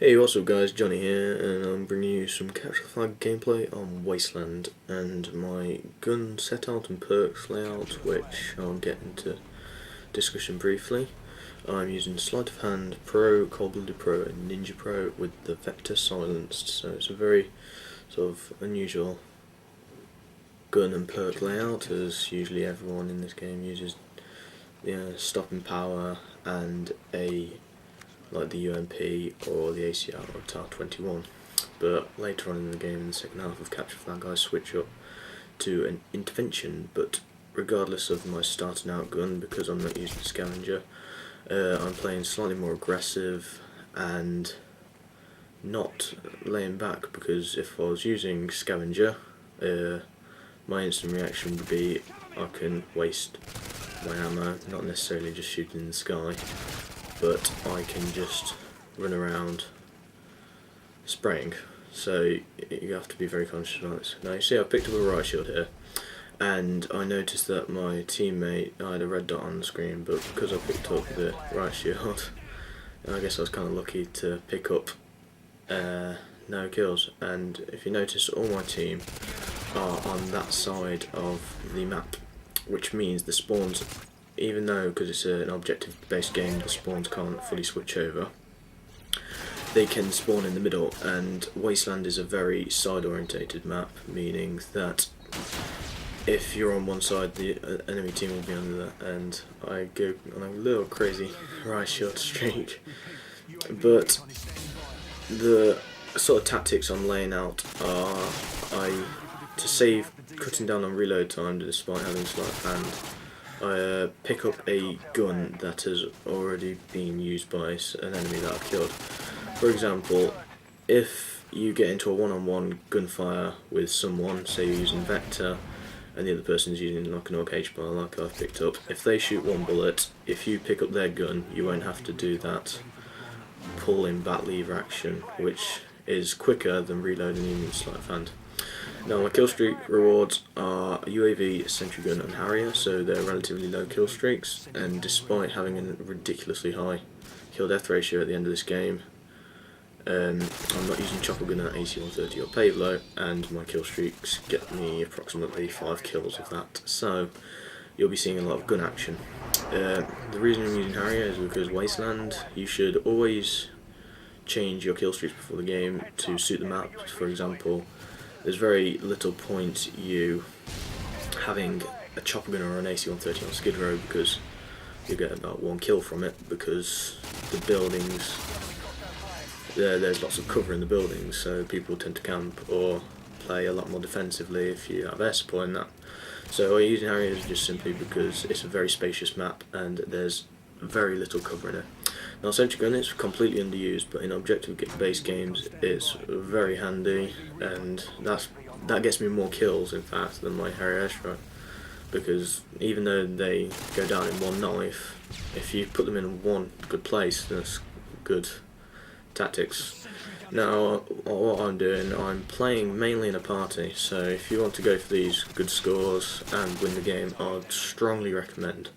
Hey, what's up guys, Johnny here, and I'm bringing you some Capture the Flag gameplay on Wasteland, and my gun setout and perks layout, which I'll get into discussion briefly. I'm using Sleight of Hand Pro, Cold-Blooded Pro and Ninja Pro with the Vector silenced, so it's a very sort of unusual gun and perk layout, as usually everyone in this game uses stopping power and like the UMP or the ACR or TAR-21, but later on in the game, in the second half of Capture Flag, I switch up to an intervention. But regardless of my starting out gun, because I'm not using scavenger, I'm playing slightly more aggressive and not laying back, because if I was using scavenger, my instant reaction would be I can waste my ammo, not necessarily just shooting in the sky, but I can just run around spraying. So you have to be very conscious about this. Now you see I've picked up a riot shield here, and I noticed that my teammate, I had a red dot on the screen, but because I picked up the riot shield, I guess I was kind of lucky to pick up no kills. And if you notice, all my team are on that side of the map, which means the spawns, even though, because it's an objective based game, the spawns can't fully switch over, they can spawn in the middle. And Wasteland is a very side orientated map, meaning that if you're on one side, the enemy team will be on the other, and I go on a little crazy riot shield streak. But the sort of tactics I'm laying out are to save cutting down on reload time despite having sleight of hand. I pick up a gun that has already been used by an enemy that I've killed. For example, if you get into a one-on-one gunfire with someone, say you're using Vector and the other person's using like an Orc H-bar like I've picked up, if they shoot one bullet, if you pick up their gun, you won't have to do that pull-in bat lever action, which is quicker than reloading using sleight of hand. Now my kill streak rewards are UAV, Sentry Gun and Harrier, so they're relatively low kill streaks, and despite having a ridiculously high kill death ratio at the end of this game, I'm not using Chopper Gun at AC-130 or Pavlo, and my kill streaks get me approximately 5 kills of that, so you'll be seeing a lot of gun action. The reason I'm using Harrier is because Wasteland, you should always change your kill streaks before the game to suit the map. For example, there's very little point you having a chopper gun or an AC-130 on Skid Row, because you get about 1 kill from it, because the buildings, there's lots of cover in the buildings, so people tend to camp or play a lot more defensively if you have air support in that. So I'm using Harriers just simply because it's a very spacious map and there's very little cover in it. Now Sentry Gun is completely underused, but in objective based games it's very handy, and that gets me more kills in fact than my Harrier airstrike, because even though they go down in one knife, if you put them in one good place, that's good tactics. Now what I'm doing, I'm playing mainly in a party, so if you want to go for these good scores and win the game, I'd strongly recommend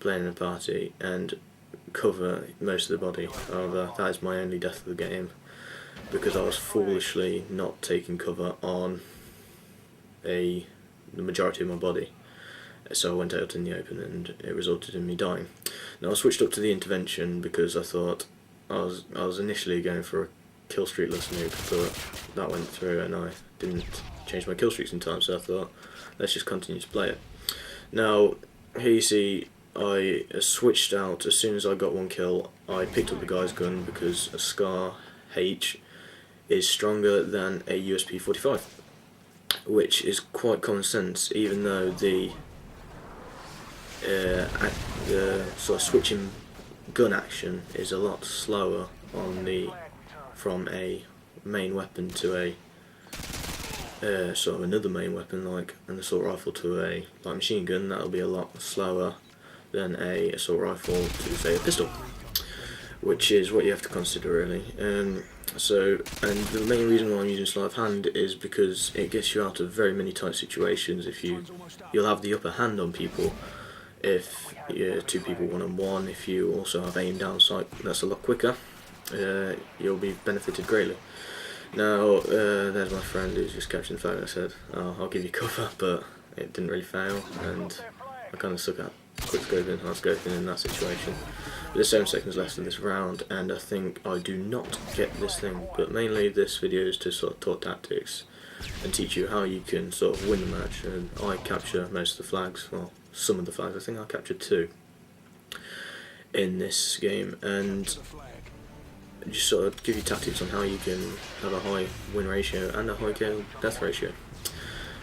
playing in a party and cover most of the body. However, that is my only death of the game, because I was foolishly not taking cover on the majority of my body, so I went out in the open and it resulted in me dying. Now I switched up to the intervention because I thought I was initially going for a kill streakless nuke, but that went through and I didn't change my kill streaks in time, so I thought let's just continue to play it. Now here you see I switched out as soon as I got 1 kill. I picked up the guy's gun because a SCAR H is stronger than a USP 45, which is quite common sense, even though the sort of switching gun action is a lot slower on from a main weapon to a sort of another main weapon like an assault rifle to a light machine gun. That'll be a lot slower than a assault rifle to say a pistol, which is what you have to consider really. And the main reason why I'm using sleight of hand is because it gets you out of very many tight situations. You'll have the upper hand on people if you're 2 people 1-on-1. If you also have aim down sight, that's a lot quicker. you'll be benefited greatly. Now, there's my friend who's just captured the flag. I said, oh, I'll give you cover, but it didn't really fail, and I kind of suck at quick scoping, hard scoping in that situation. But there's 7 seconds left in this round, and I think I do not get this thing, but mainly this video is to sort of talk tactics and teach you how you can sort of win the match. And I capture most of the flags, well, some of the flags. I think I captured 2 in this game, and just sort of give you tactics on how you can have a high win ratio and a high kill death ratio,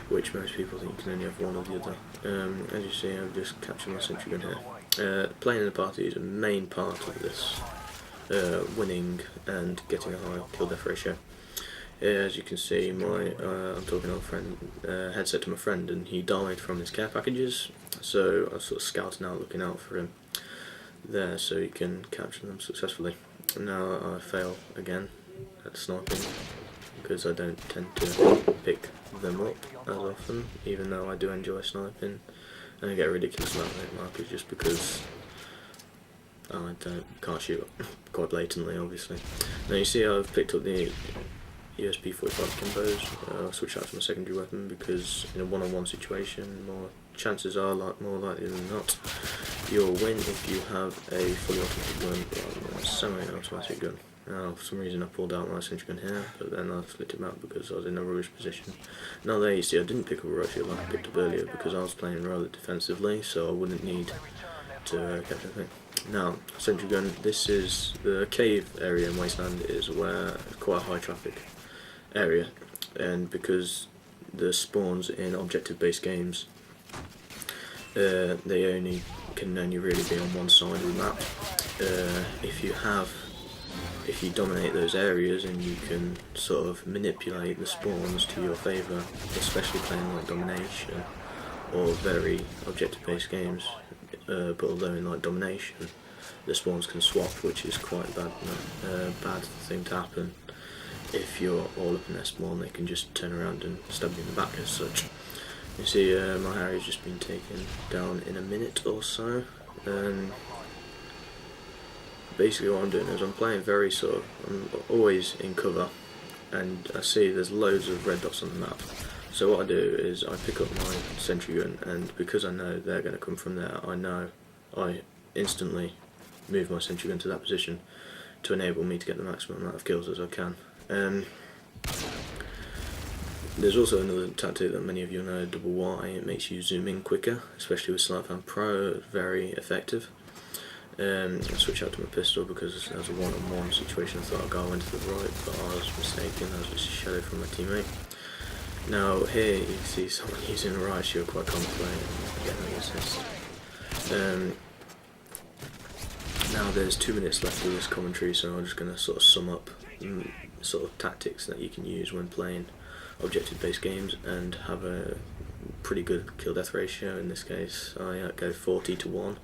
which most people think you can only have one or the other. As you see, I've just captured my sentry gun here. Playing in the party is a main part of this winning and getting a high kill death ratio. As you can see, I'm talking on a friend headset to my friend, and he died from his care packages, so I was sort of scouting out, looking out for him there so he can capture them successfully. Now I fail again at sniping because I don't tend to pick them up as often, even though I do enjoy sniping, and I get a ridiculous amount of hit markers just because I can't shoot quite blatantly, obviously. Now you see I've picked up the USP 45 combos. I'll switch out to my secondary weapon because in a one-on-one situation, more chances are more likely than not you'll win if you have a fully automatic gun rather than a semi-automatic gun. Now for some reason I pulled out my sentry gun here, but then I split it out because I was in a rubbish position. Now there you see I didn't pick up a right shield like I picked up earlier because I was playing rather defensively, so I wouldn't need to capture the thing. Now, sentry gun, this is the cave area in Wasteland, is where it's quite a high traffic area, and because the spawns in objective based games they can only really be on one side of the map. If you dominate those areas and you can sort of manipulate the spawns to your favour, especially playing like domination or very objective based games, but although in like domination the spawns can swap, which is quite a bad thing to happen. If you're all up in their spawn, they can just turn around and stab you in the back as such. You see my Harry's just been taken down in a minute or so. Basically what I'm doing is I'm playing I'm always in cover, and I see there's loads of red dots on the map. So what I do is I pick up my sentry gun, and because I know they're going to come from there, I instantly move my sentry gun to that position to enable me to get the maximum amount of kills as I can. There's also another tactic that many of you know, double Y. It makes you zoom in quicker, especially with Sleight of Hand Pro. It's very effective. I switch out to my pistol because as a one-on-one situation I thought I went to the right, but I was mistaken. I was just a shadow from my teammate. Now here you can see someone using a right shield quite comically and getting an assist. Now there's 2 minutes left of this commentary, so I'm just going to sort of sum up sort of tactics that you can use when playing objective based games and have a pretty good kill death ratio. In this case I go 40-1,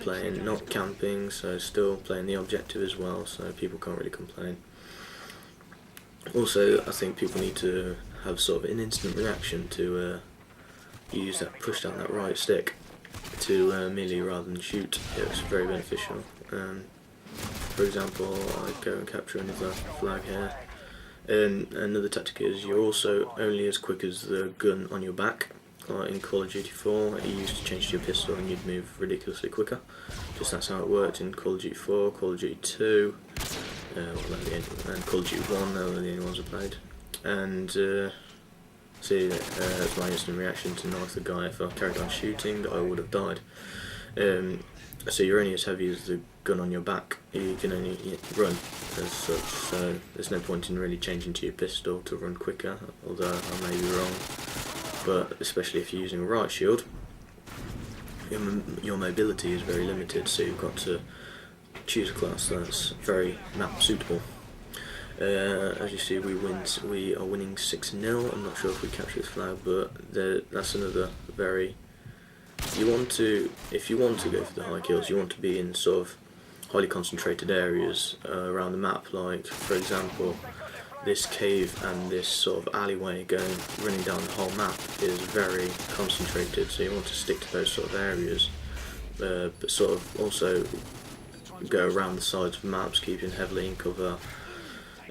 playing not camping, so still playing the objective as well, so people can't really complain. Also I think people need to have sort of an instant reaction to use that, push down that right stick to melee rather than shoot. It's very beneficial. For example, I go and capture another flag here, and another tactic is you're also only as quick as the gun on your back. Like in Call of Duty 4 you used to change to your pistol and you'd move ridiculously quicker. Just that's how it worked in Call of Duty 4, Call of Duty 2, and Call of Duty 1, they were the only ones I played. And see, that's my instant reaction to knife the guy. If I carried on shooting I would have died. So you're only as heavy as the gun on your back, you can only run as such, so there's no point in really changing to your pistol to run quicker, although I may be wrong. But especially if you're using a right shield, your mobility is very limited, so you've got to choose a class that's very map suitable. As you see, we are winning 6-0. I'm not sure if we capture this flag, but that's another very... if you want to go for the high kills, you want to be in sort of highly concentrated areas around the map, like for example this cave and this sort of alleyway running down the whole map is very concentrated, so you want to stick to those sort of areas, but sort of also go around the sides of maps, keeping heavily in cover.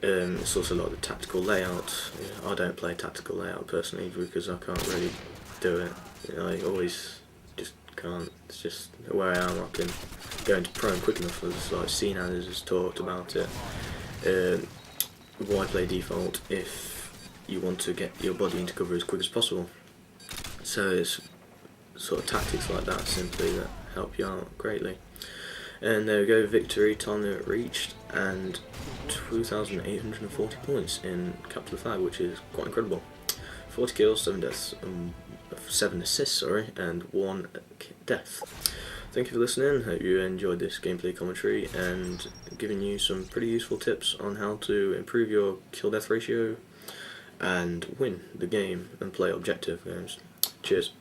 It's also like the tactical layout. I don't play tactical layout personally because I can't really do it. I always just can't. It's just where I am. I can go into prone quick enough, as like Cnan has talked about it. Why play default if you want to get your body into cover as quick as possible? So it's sort of tactics like that simply that help you out greatly. And there we go, victory, time limit reached, and 2,840 points in Capture the Flag, which is quite incredible. 40 kills, 7 deaths, 7 assists, sorry, and 1 death. Thank you for listening. Hope you enjoyed this gameplay commentary and giving you some pretty useful tips on how to improve your kill-death ratio and win the game and play objective games. Cheers.